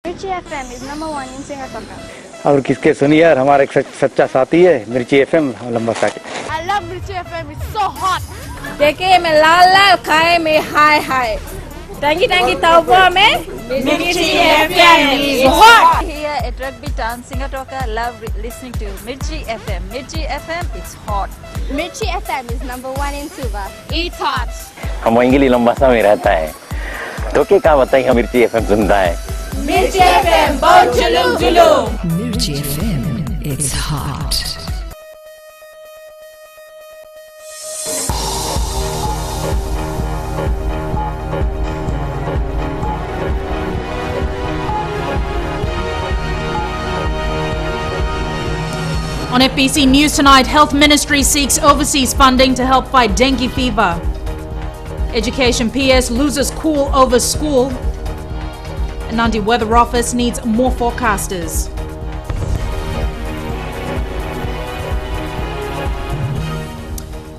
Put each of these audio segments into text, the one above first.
Mirchi FM is #1 in Singapore. और किसके सुनिए यार, हमारा एक सच्चा साथी है मिर्ची एफएम लंबा साथी. I love Mirchi FM. It's so hot. देखे में लाल लाल, खाए में हाय हाय. Tangi taupa में Mirchi FM is hot. Here at Rugby Town, Singapore, love listening to Mirchi FM. Mirchi FM, it's hot. Mirchi FM is #1 in Suva. It's hot. हम English लंबासा में रहता है, तो क्या बताइए हम मिर्ची एफएम सुनता है. Mirchi FM, बहुत जुलूम जुलूम. Mirchi FM, it's hot. On FBC News tonight, Health Ministry seeks overseas funding to help fight dengue fever. Education PS loses cool over school. And Nandi Weather Office needs more forecasters.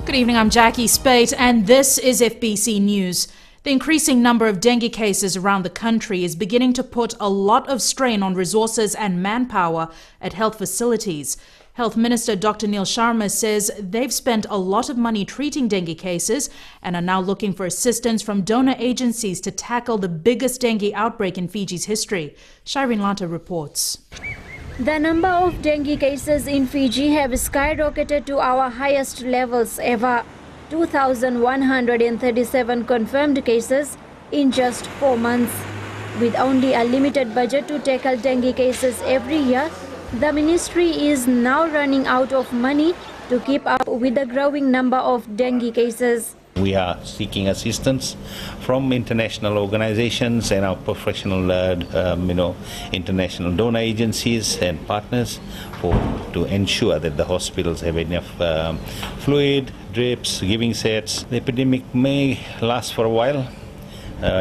Good evening, I'm Jackie Spate and this is FBC News. The increasing number of dengue cases around the country is beginning to put a lot of strain on resources and manpower at health facilities. Health Minister Dr. Neil Sharma says they've spent a lot of money treating dengue cases and are now looking for assistance from donor agencies to tackle the biggest dengue outbreak in Fiji's history. Shireen Lanta reports. The number of dengue cases in Fiji have skyrocketed to our highest levels ever. 2,137 confirmed cases in just 4 months. With only a limited budget to tackle dengue cases every year, the ministry is now running out of money to keep up with the growing number of dengue cases. We are seeking assistance from international organizations and our professional, international donor agencies and partners to ensure that the hospitals have enough fluid, drips, giving sets. The epidemic may last for a while,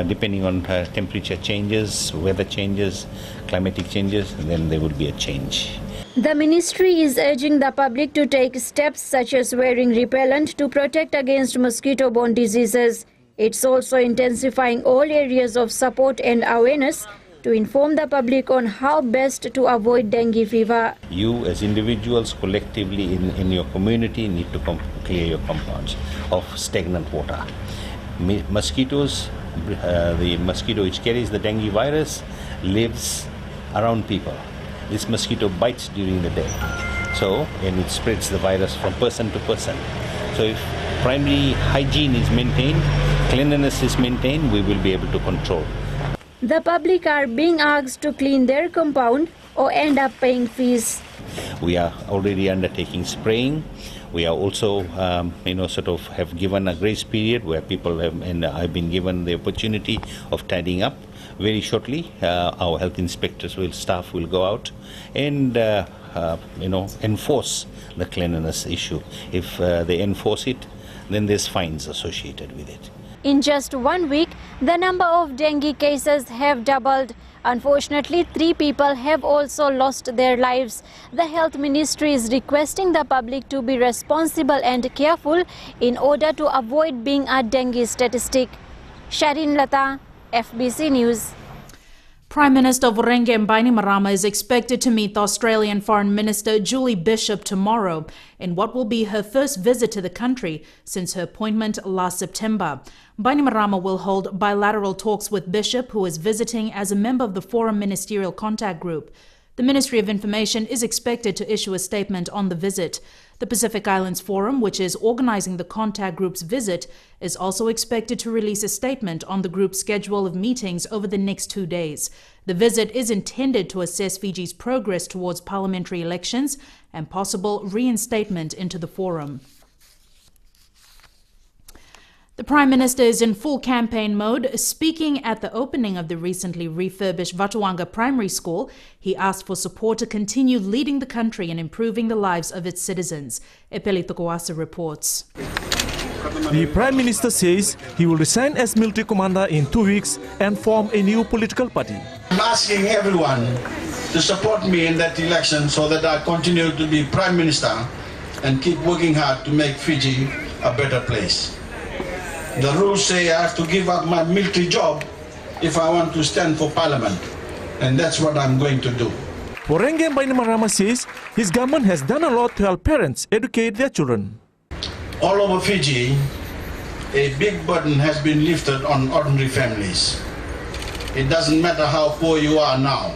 depending on temperature changes, weather changes, climatic changes, then there will be a change. The ministry is urging the public to take steps such as wearing repellent to protect against mosquito-borne diseases. It's also intensifying all areas of support and awareness to inform the public on how best to avoid dengue fever. You as individuals collectively in your community need to clear your compounds of stagnant water. Mosquitoes, the mosquito which carries the dengue virus lives around people. This mosquito bites during the day, and it spreads the virus from person to person. So if primary hygiene is maintained, cleanliness is maintained, we will be able to control. The public are being asked to clean their compound or end up paying fees. We are already undertaking spraying. We are also, have given a grace period where people have, and I've been given the opportunity of tidying up. Very shortly, our health inspectors staff will go out and, enforce the cleanliness issue. If they enforce it, then there's fines associated with it. In just 1 week, the number of dengue cases have doubled. Unfortunately, 3 people have also lost their lives. The Health Ministry is requesting the public to be responsible and careful in order to avoid being a dengue statistic. Shireen Lata, FBC News. Prime Minister Vorenge Bainimarama is expected to meet the Australian Foreign Minister Julie Bishop tomorrow in what will be her first visit to the country since her appointment last September. Bainimarama will hold bilateral talks with Bishop, who is visiting as a member of the Forum Ministerial Contact Group. The Ministry of Information is expected to issue a statement on the visit. The Pacific Islands Forum, which is organizing the contact group's visit, is also expected to release a statement on the group's schedule of meetings over the next 2 days. The visit is intended to assess Fiji's progress towards parliamentary elections and possible reinstatement into the forum. The Prime Minister is in full campaign mode. Speaking at the opening of the recently refurbished Vatuanga Primary School, he asked for support to continue leading the country in improving the lives of its citizens. Epeli Tokoasa reports. The Prime Minister says he will resign as military commander in 2 weeks and form a new political party. I'm asking everyone to support me in that election so that I continue to be Prime Minister and keep working hard to make Fiji a better place. The rules say I have to give up my military job if I want to stand for Parliament. And that's what I'm going to do. Renggen Bainimarama says his government has done a lot to help parents educate their children. All over Fiji, a big burden has been lifted on ordinary families. It doesn't matter how poor you are now.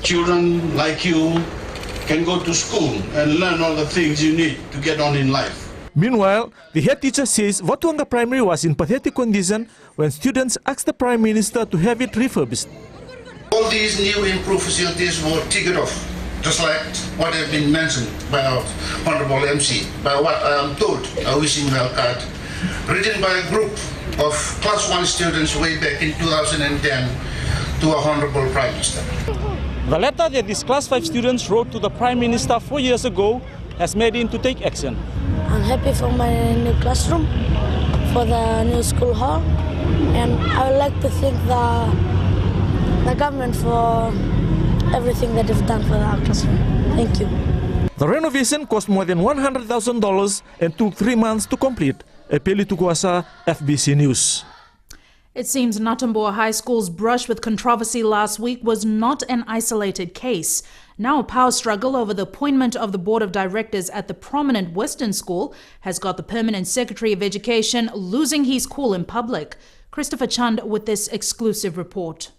Children like you can go to school and learn all the things you need to get on in life. Meanwhile, the head teacher says Watuanga Primary was in pathetic condition when students asked the Prime Minister to have it refurbished. All these new improved facilities were ticked off, just like what has been mentioned by our Honorable MC, by what I am told, a wishing well card, written by a group of Class 1 students way back in 2010 to our Honorable Prime Minister. The letter that these Class 5 students wrote to the Prime Minister 4 years ago has made him to take action. I'm happy for my new classroom, for the new school hall, and I would like to thank the government for everything that they've done for our classroom. Thank you. The renovation cost more than $100,000 and took 3 months to complete. Epeli Tukuasa, FBC News. It seems Natambua High School's brush with controversy last week was not an isolated case. Now a power struggle over the appointment of the board of directors at the prominent Western school has got the permanent Secretary of Education losing his cool in public. Christopher Chand with this exclusive report.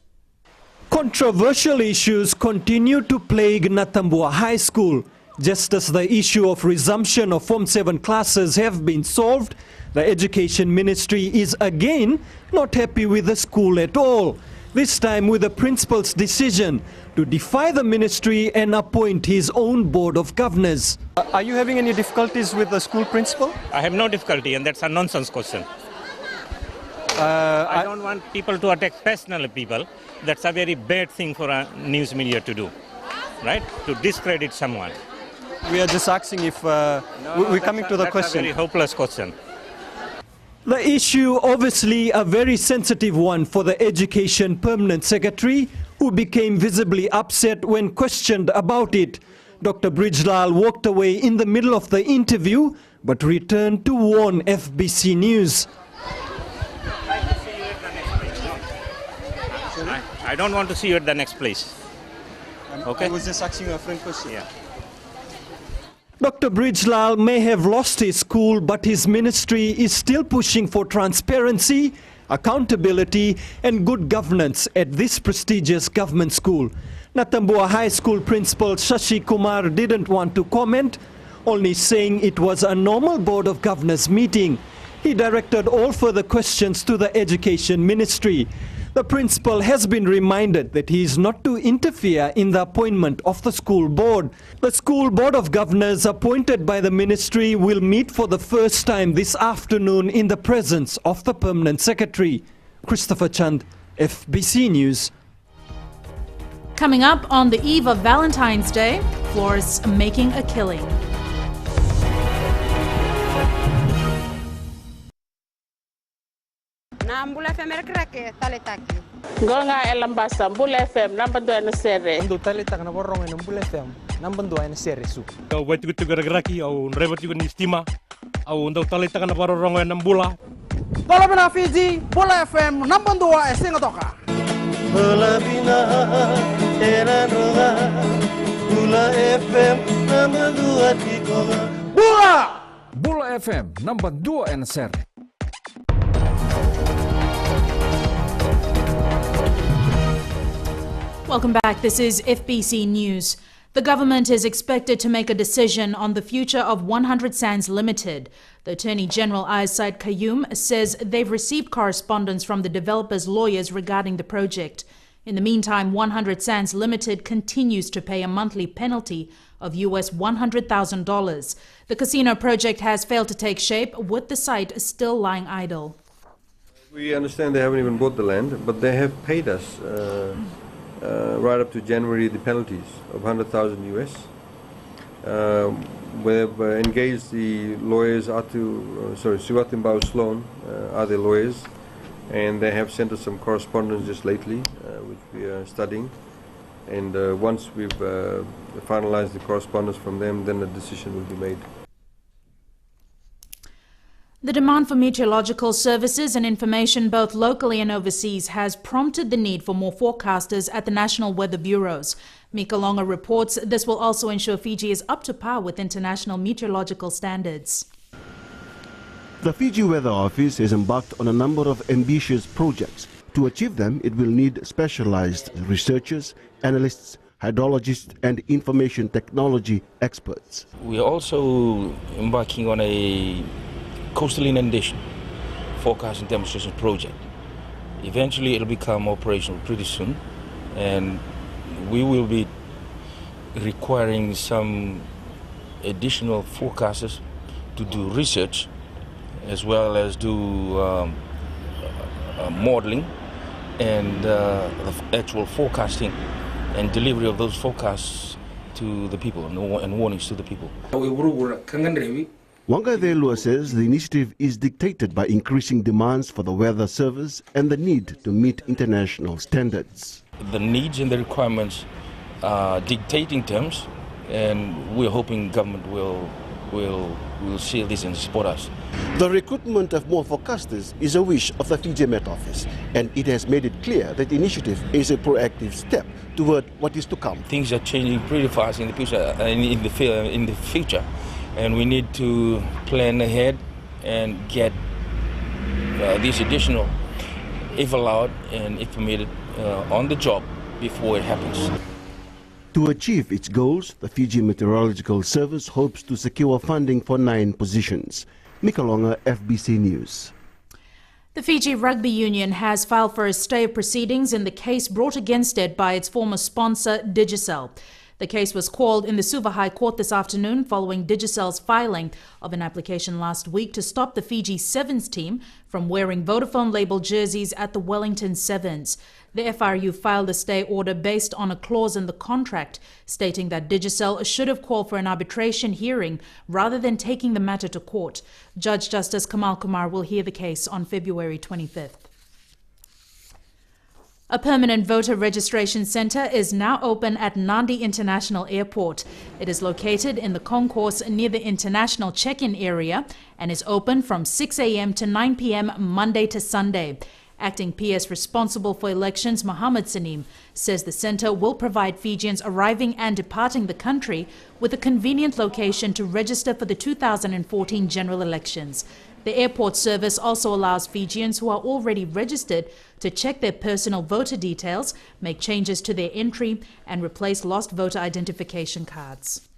Controversial issues continue to plague Natambua High School. Just as the issue of resumption of Form 7 classes have been solved, the Education Ministry is again not happy with the school at all. This time with the principal's decision to defy the ministry and appoint his own board of governors. Are you having any difficulties with the school principal? I have no difficulty, and that's a nonsense question. I don't want people to attack personal people. That's a very bad thing for a news media to do, right? To discredit someone. We are just asking if we're coming to the question. That's a very hopeless question. The issue obviously a very sensitive one for the Education Permanent Secretary, who became visibly upset when questioned about it. Dr. Bridgelal walked away in the middle of the interview but returned to warn FBC News. I don't want to see you at the next place. Okay? I was just asking you a friend question. Yeah. Dr. Bridgelal may have lost his school, but his ministry is still pushing for transparency, accountability and good governance at this prestigious government school. Natambua High School Principal Shashi Kumar didn't want to comment, only saying it was a normal Board of Governors meeting. He directed all further questions to the Education Ministry. The principal has been reminded that he is not to interfere in the appointment of the school board. The school board of governors appointed by the ministry will meet for the first time this afternoon in the presence of the permanent secretary. Christopher Chand, FBC News. Coming up on the eve of Valentine's Day, florists making a killing. Nambula FM rake taletaki. Gonga elambasa Mbula FM number 2 na sere. Ndo taletaki na borong na Mbula FM number 2 na sere su. Kau buat juga geraki au rebot juga nistima au ndo taletaki na borong na Mbula. Bola bina Fiji Mbula FM number 2 singa toka. Bola bina era roga Mbula FM number 2 tikoga. Mbula FM number 2 na sere. Welcome back. This is FBC News. The government is expected to make a decision on the future of 100 Sands Limited. The Attorney General Said Qayyum says they've received correspondence from the developer's lawyers regarding the project. In the meantime, 100 Sands Limited continues to pay a monthly penalty of US $100,000. The casino project has failed to take shape, with the site still lying idle. We understand they haven't even bought the land, but they have paid us right up to January the penalties of 100,000 US. We've engaged the lawyers Suwatimbao Sloan are the lawyers, and they have sent us some correspondence just lately, which we are studying. And once we've finalized the correspondence from them, then a decision will be made. The demand for meteorological services and information both locally and overseas has prompted the need for more forecasters at the national weather bureaus. Mika Longa reports this will also ensure Fiji is up to par with international meteorological standards. The Fiji Weather Office has embarked on a number of ambitious projects. To achieve them, it will need specialized researchers, analysts, hydrologists and information technology experts. We are also embarking on a coastal inundation forecast and demonstration project. Eventually it will become operational pretty soon, and we will be requiring some additional forecasters to do research as well as do modeling and the actual forecasting and delivery of those forecasts to the people and warnings to the people. Wangavelua says the initiative is dictated by increasing demands for the weather service and the need to meet international standards. The needs and the requirements are dictating terms, and we're hoping government will see this and support us. The recruitment of more forecasters is a wish of the Fiji Met Office, and it has made it clear that the initiative is a proactive step toward what is to come. Things are changing pretty fast in the future, and we need to plan ahead and get these additional, if allowed and if permitted, on the job before it happens. To achieve its goals, the Fiji Meteorological Service hopes to secure funding for 9 positions. Mika Longa, FBC News. The Fiji Rugby Union has filed for a stay of proceedings in the case brought against it by its former sponsor, Digicel. The case was called in the Suva High Court this afternoon following Digicel's filing of an application last week to stop the Fiji Sevens team from wearing Vodafone-labelled jerseys at the Wellington Sevens. The FRU filed a stay order based on a clause in the contract stating that Digicel should have called for an arbitration hearing rather than taking the matter to court. Judge Justice Kamal Kumar will hear the case on February 25th. A permanent voter registration centre is now open at Nandi International Airport. It is located in the concourse near the international check-in area and is open from 6 a.m. to 9 p.m. Monday to Sunday. Acting PS responsible for elections, Mohammed Saneem, says the centre will provide Fijians arriving and departing the country with a convenient location to register for the 2014 general elections. The airport service also allows Fijians who are already registered to check their personal voter details, make changes to their entry, and replace lost voter identification cards.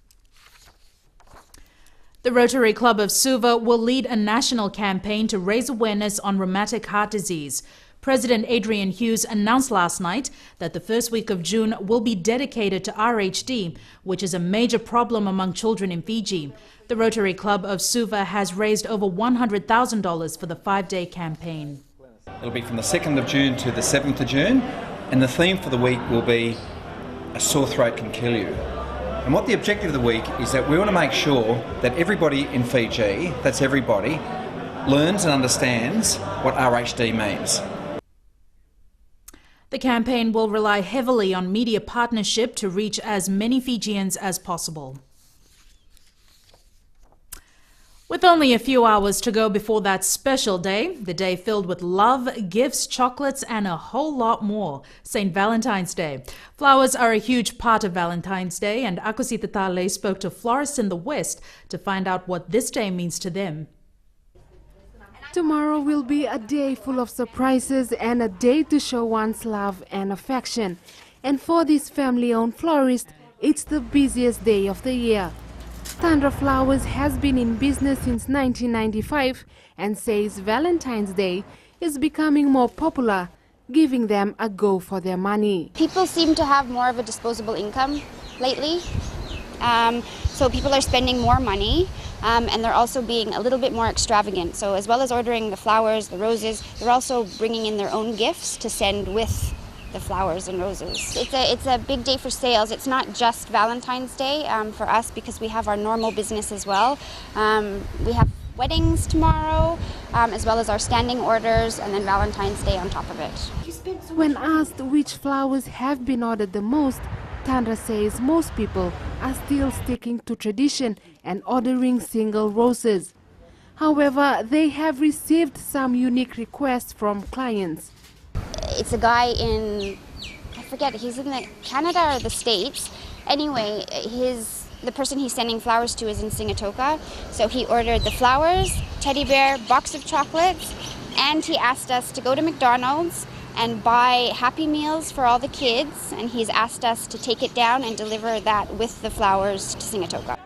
The Rotary Club of Suva will lead a national campaign to raise awareness on rheumatic heart disease. President Adrian Hughes announced last night that the first week of June will be dedicated to RHD, which is a major problem among children in Fiji. The Rotary Club of Suva has raised over $100,000 for the 5-day campaign. It'll be from the 2nd of June to the 7th of June, and the theme for the week will be "A Sore Throat Can Kill You." And what the objective of the week is that we want to make sure that everybody in Fiji, that's everybody, learns and understands what RHD means. The campaign will rely heavily on media partnership to reach as many Fijians as possible. With only a few hours to go before that special day, the day filled with love, gifts, chocolates, and a whole lot more, St. Valentine's Day. Flowers are a huge part of Valentine's Day, and Akosita Tale spoke to florists in the West to find out what this day means to them. Tomorrow will be a day full of surprises and a day to show one's love and affection. And for this family-owned florist, it's the busiest day of the year. Tundra Flowers has been in business since 1995 and says Valentine's Day is becoming more popular, giving them a go for their money. People seem to have more of a disposable income lately, so people are spending more money, and they're also being a little bit more extravagant. So as well as ordering the flowers, the roses, they're also bringing in their own gifts to send with the flowers and roses. It's a big day for sales. It's not just Valentine's Day for us because we have our normal business as well. We have weddings tomorrow, as well as our standing orders, and then Valentine's Day on top of it. When asked which flowers have been ordered the most, Tundra says most people are still sticking to tradition and ordering single roses. However, they have received some unique requests from clients. It's a guy in, I forget, he's in Canada or the States. Anyway, the person he's sending flowers to is in Sigatoka. So he ordered the flowers, teddy bear, box of chocolates, and he asked us to go to McDonald's and buy Happy Meals for all the kids. And he's asked us to take it down and deliver that with the flowers to Sigatoka.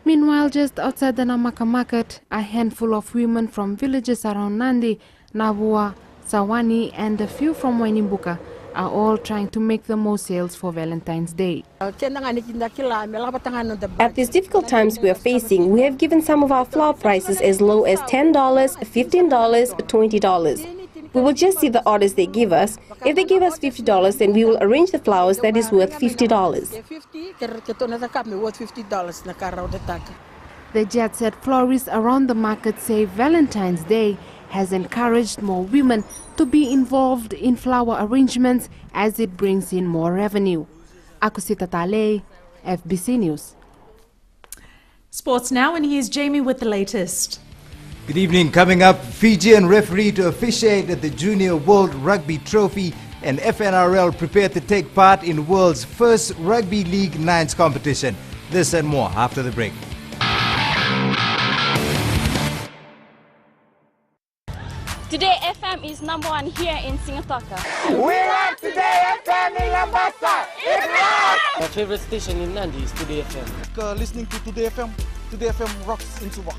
Meanwhile, just outside the Namaka market, a handful of women from villages around Nandi, Nabua, Sawani, and a few from Wainimbuka are all trying to make the most sales for Valentine's Day. At these difficult times we are facing, we have given some of our flower prices as low as $10, $15, $20. We will just see the orders they give us. If they give us $50, then we will arrange the flowers that is worth $50. The jet set florists around the market say Valentine's Day has encouraged more women to be involved in flower arrangements as it brings in more revenue. Akusita Tale, FBC News. Sports now, and here's Jamie with the latest. Good evening. Coming up, Fijian referee to officiate at the Junior World Rugby Trophy, and FNRL prepared to take part in world's first Rugby League Nines competition. This and more after the break. Today FM is #1 here in Sigatoka. We love Today FM in Lambasa. It rocks! My favorite station in Nandi is Today FM. Listening to Today FM. Today FM rocks in Subak.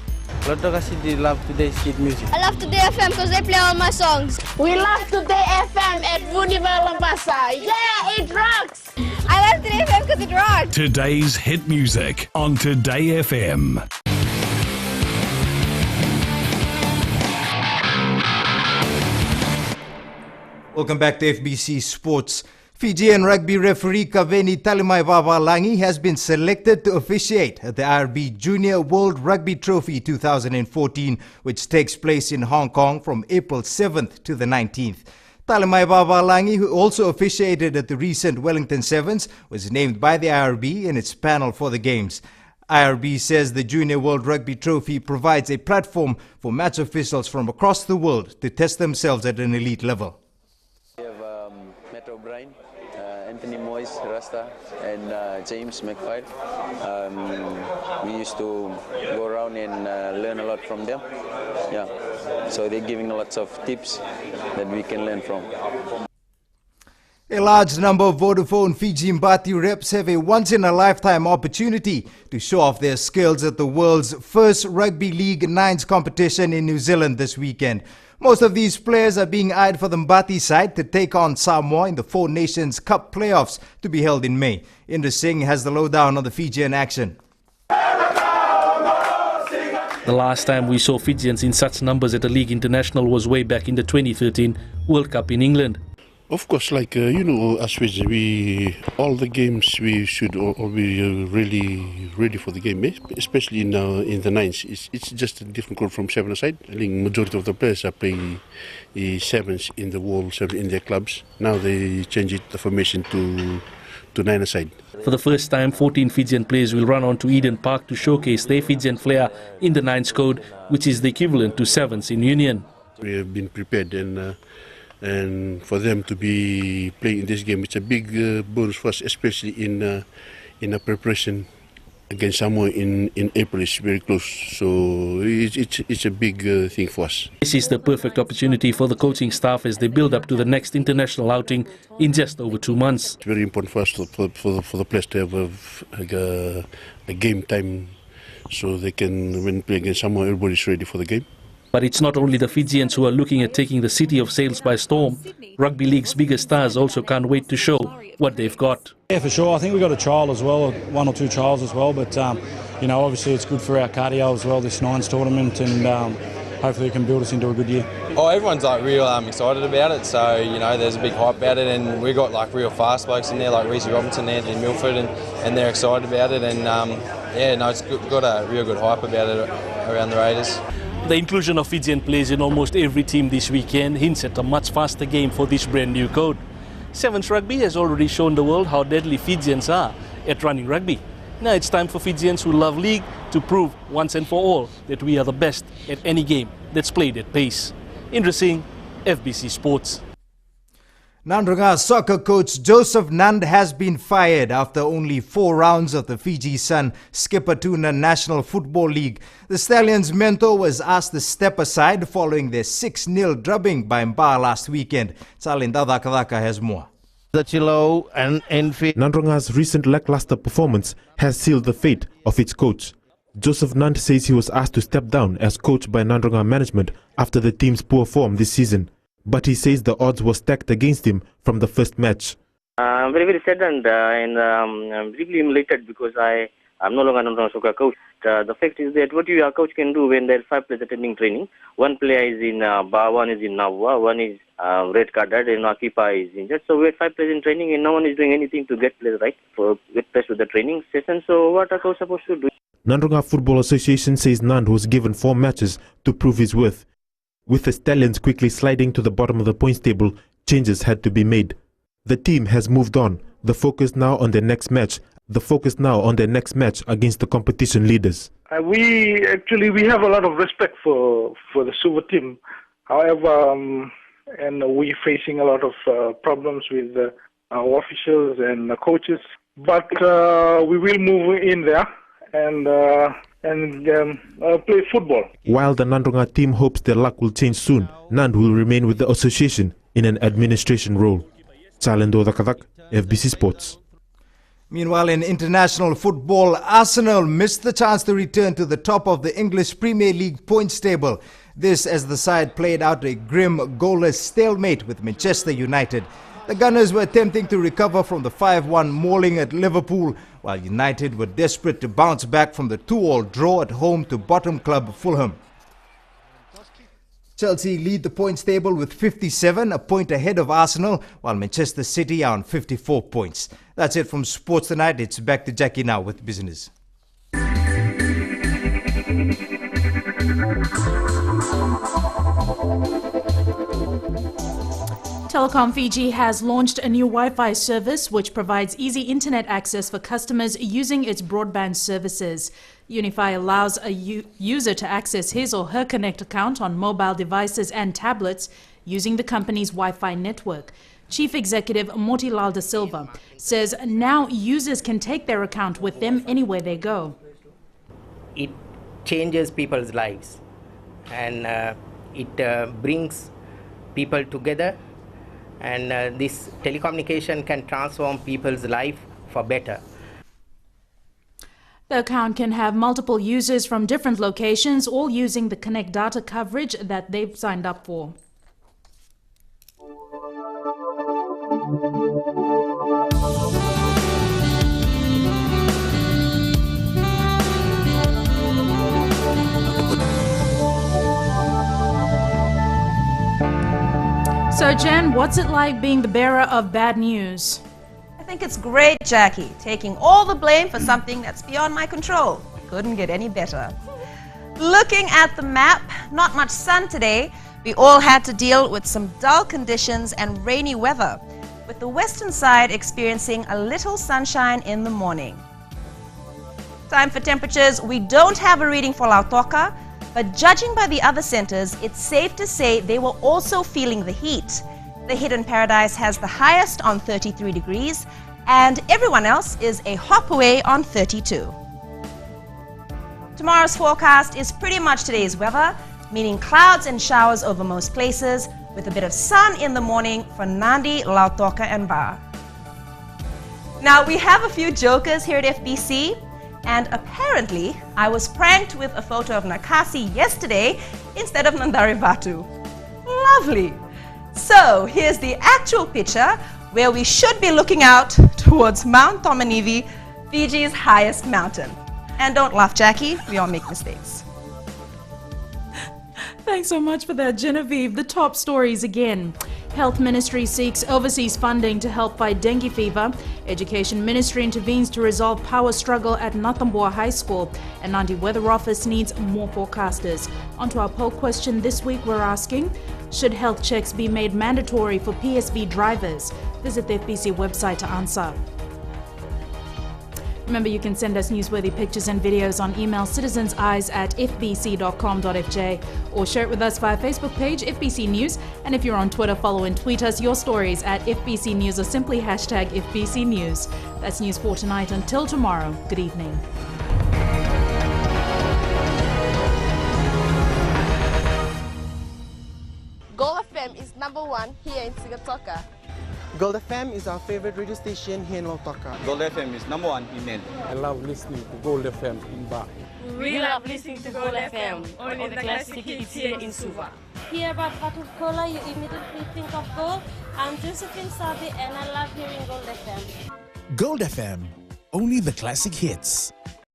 Loto kasi di love today's kid music. I love Today FM because they play all my songs. We love Today FM at Vuniva Lambasa. Yeah, it rocks! I love Today FM because it rocks. Today's hit music on Today FM. Welcome back to FBC Sports. Fijian rugby referee Kaveni Talimaivaavalangi has been selected to officiate at the IRB Junior World Rugby Trophy 2014, which takes place in Hong Kong from April 7th to the 19th. Talimaivaavalangi, who also officiated at the recent Wellington Sevens, was named by the IRB in its panel for the Games. IRB says the Junior World Rugby Trophy provides a platform for match officials from across the world to test themselves at an elite level. Anthony Moyes, Rasta, and James McFly. We used to go around and learn a lot from them. Yeah, so they're giving lots of tips that we can learn from. A large number of Vodafone Fiji Mbati reps have a once-in-a-lifetime opportunity to show off their skills at the world's first Rugby League Nines competition in New Zealand this weekend. Most of these players are being eyed for the Mbati side to take on Samoa in the Four Nations Cup playoffs to be held in May. Indra Singh has the lowdown on the Fijian action. The last time we saw Fijians in such numbers at a league international was way back in the 2013 World Cup in England. Of course, like, as Fiji, all the games we should all be really ready for the game, especially in the nines. It's just a different group from seven aside. I think majority of the players are playing sevens in the world, seven in their clubs. Now they change the formation to nine aside. For the first time, 14 Fijian players will run on to Eden Park to showcase their Fijian flair in the nines code, which is the equivalent to sevens in Union. We have been prepared, and for them to be playing in this game, it's a big bonus for us, especially in a preparation against Samoa in April. It's very close, so it's a big thing for us. This is the perfect opportunity for the coaching staff as they build up to the next international outing in just over 2 months. It's very important for us for the players to have a game time, so they can, when play against Samoa, everybody's ready for the game. But it's not only the Fijians who are looking at taking the city of sails by storm. Rugby League's biggest stars also can't wait to show what they've got. Yeah, for sure. I think we've got a trial as well, 1 or 2 trials as well. But, obviously it's good for our cardio as well, this nines tournament, and hopefully it can build us into a good year. Oh, everyone's real excited about it. So, there's a big hype about it, and we've got real fast blokes in there, like Reece Robinson, Anthony Milford, and they're excited about it. And, it's got a real good hype about it around the Raiders. The inclusion of Fijian players in almost every team this weekend hints at a much faster game for this brand new code. Sevens Rugby has already shown the world how deadly Fijians are at running rugby. Now it's time for Fijians who love league to prove once and for all that we are the best at any game that's played at pace. Indra Singh, FBC Sports. Nandrunga soccer coach Joseph Nand has been fired after only 4 rounds of the Fiji Sun Skippertuna National Football League. The Stallions' mentor was asked to step aside following their 6-0 drubbing by Mba last weekend. Salinda Dakadaka has more. Nandrunga's recent lackluster performance has sealed the fate of its coach. Joseph Nand says he was asked to step down as coach by Nandrunga management after the team's poor form this season. But he says the odds were stacked against him from the first match. I'm very saddened and I'm deeply humiliated because I'm no longer a soccer coach. The fact is that what your coach can do when there are 5 players attending training, 1 player is in Ba, 1 is in Navwa, 1 is red carded, and our keeper is injured. So we had 5 players in training and no one is doing anything to get players right, for get players to the training session. So what are coach supposed to do? Nandrunga Football Association says Nand was given 4 matches to prove his worth. With the Stallions quickly sliding to the bottom of the points table, changes had to be made. The team has moved on. The focus now on their next match against the competition leaders. We have a lot of respect for the Super team. However, and we're facing a lot of problems with our officials and the coaches. But we will move in there and play football. While the Nandrunga team hopes their luck will change soon, Nand will remain with the association in an administration role. Chalendo Dakadak, FBC Sports. Meanwhile, in international football, Arsenal missed the chance to return to the top of the English Premier League points table. This as the side played out a grim goalless stalemate with Manchester United. The Gunners were attempting to recover from the 5-1 mauling at Liverpool, while United were desperate to bounce back from the 2-2 draw at home to bottom club Fulham. Chelsea lead the points table with 57, a point ahead of Arsenal, while Manchester City are on 54 points. That's it from Sports Tonight. It's back to Jackie now with business. Telecom Fiji has launched a new Wi-Fi service which provides easy internet access for customers using its broadband services. Unify allows a user to access his or her Connect account on mobile devices and tablets using the company's Wi-Fi network. Chief Executive Motilal Da Silva says now users can take their account with them anywhere they go. It changes people's lives and it brings people together, and this telecommunication can transform people's life for better. The account can have multiple users from different locations, all using the Connect data coverage that they've signed up for. So Jen, what's it like being the bearer of bad news? I think it's great, Jackie, taking all the blame for something that's beyond my control. Couldn't get any better. Looking at the map, not much sun today. We all had to deal with some dull conditions and rainy weather, with the western side experiencing a little sunshine in the morning. Time for temperatures. We don't have a reading for Lautoka, but judging by the other centers, it's safe to say they were also feeling the heat. The Hidden Paradise has the highest on 33 degrees, and everyone else is a hop away on 32. Tomorrow's forecast is pretty much today's weather, meaning clouds and showers over most places, with a bit of sun in the morning for Nandi, Lautoka, and Ba. Now, we have a few jokers here at FBC, and apparently, I was pranked with a photo of Nakasi yesterday instead of Nandari Batu. Lovely! So, here's the actual picture where we should be looking out towards Mount Tomanivi, Fiji's highest mountain. And don't laugh, Jackie, we all make mistakes. Thanks so much for that, Genevieve. The top stories again. Health Ministry seeks overseas funding to help fight dengue fever. Education Ministry intervenes to resolve power struggle at Natambua High School. And Nandi Weather Office needs more forecasters. On to our poll question this week, we're asking, should health checks be made mandatory for PSV drivers? Visit the FBC website to answer. Remember, you can send us newsworthy pictures and videos on email citizenseyes@fbc.com.fj or share it with us via Facebook page FBC News. And if you're on Twitter, follow and tweet us your stories at FBC News or simply hashtag FBC News. That's news for tonight. Until tomorrow, good evening. Gold FM is #1 here in Sigatoka. Gold FM is our favorite radio station here in Lautoka. Gold FM is #1 in Nel. I love listening to Gold FM in Ba. We love listening to Gold FM, only the classic hits here in Suva. Hear about bottled cola, you immediately think of gold. I'm Josephine Sabi and I love hearing Gold FM. Gold FM, only the classic hits.